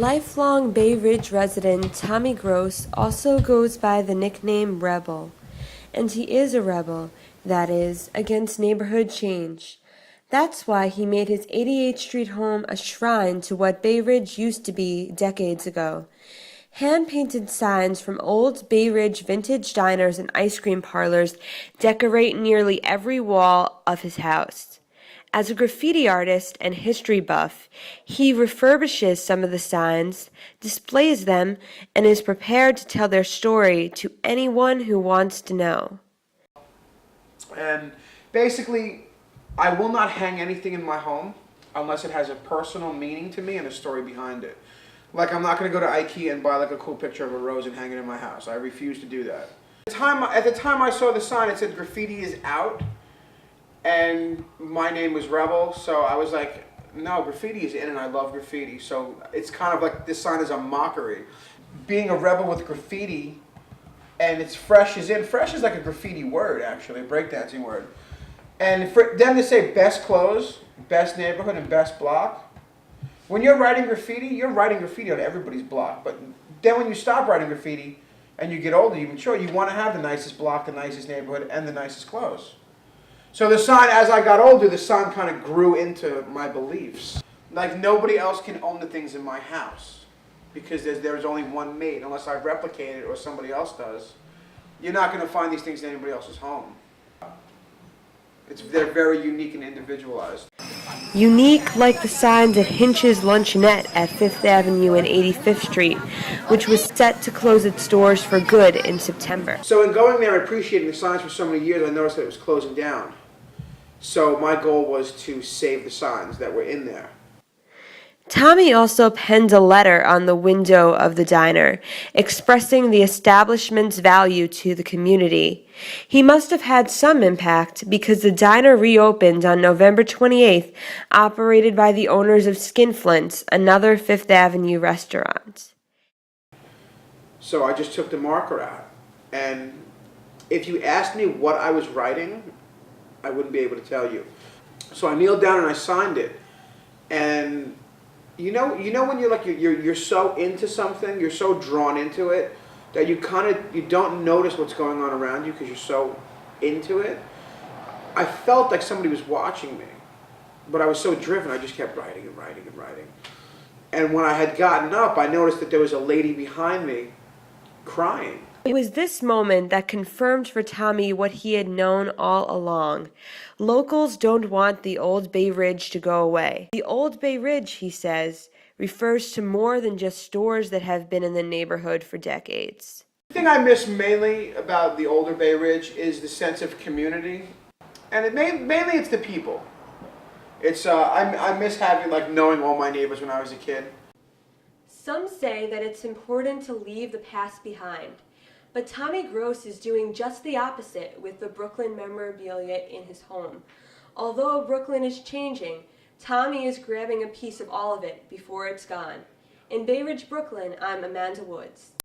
Lifelong Bay Ridge resident Tommy Gross also goes by the nickname Rebel. And he is a rebel, that is, against neighborhood change. That's why he made his 88th Street home a shrine to what Bay Ridge used to be decades ago. Hand-painted signs from old Bay Ridge vintage diners and ice cream parlors decorate nearly every wall of his house. As a graffiti artist and history buff, he refurbishes some of the signs, displays them, and is prepared to tell their story to anyone who wants to know. And basically, I will not hang anything in my home unless it has a personal meaning to me and a story behind it. Like, I'm not going to go to IKEA and buy like a cool picture of a rose and hang it in my house. I refuse to do that. At the time I saw the sign, it said graffiti is out. And my name was Rebel, so I was like, no, graffiti is in and I love graffiti. So it's kind of like this sign is a mockery. Being a rebel with graffiti, and it's fresh is in. Fresh is like a graffiti word, actually, a breakdancing word. And for them to say best clothes, best neighborhood, and best block, when you're writing graffiti on everybody's block. But then when you stop writing graffiti and you get older, you mature, you want to have the nicest block, the nicest neighborhood, and the nicest clothes. So the sign, as I got older, the sign kind of grew into my beliefs. Like, nobody else can own the things in my house because there's only one made, unless I replicate it or somebody else does. You're not going to find these things in anybody else's home. They're very unique and individualized. Unique like the signs at Hinch's Luncheonette at 5th Avenue and 85th Street, which was set to close its doors for good in September. So in going there and appreciating the signs for so many years, I noticed that it was closing down. So my goal was to save the signs that were in there. Tommy also penned a letter on the window of the diner, expressing the establishment's value to the community. He must have had some impact because the diner reopened on November 28th, operated by the owners of Skinflint's, another 5th Avenue restaurant. So I just took the marker out. And if you asked me what I was writing, I wouldn't be able to tell you. So I kneeled down and I signed it. And you know when you're so into something, you're so drawn into it that you don't notice what's going on around you because you're so into it. I felt like somebody was watching me, but I was so driven, I just kept writing and writing and writing. And when I had gotten up, I noticed that there was a lady behind me crying. It was this moment that confirmed for Tommy what he had known all along. Locals don't want the Old Bay Ridge to go away. The Old Bay Ridge, he says, refers to more than just stores that have been in the neighborhood for decades. The thing I miss mainly about the older Bay Ridge is the sense of community. And mainly it's the people. I miss having, knowing all my neighbors when I was a kid. Some say that it's important to leave the past behind. But Tommy Gross is doing just the opposite with the Brooklyn memorabilia in his home. Although Brooklyn is changing, Tommy is grabbing a piece of all of it before it's gone. In Bay Ridge, Brooklyn, I'm Amanda Woods.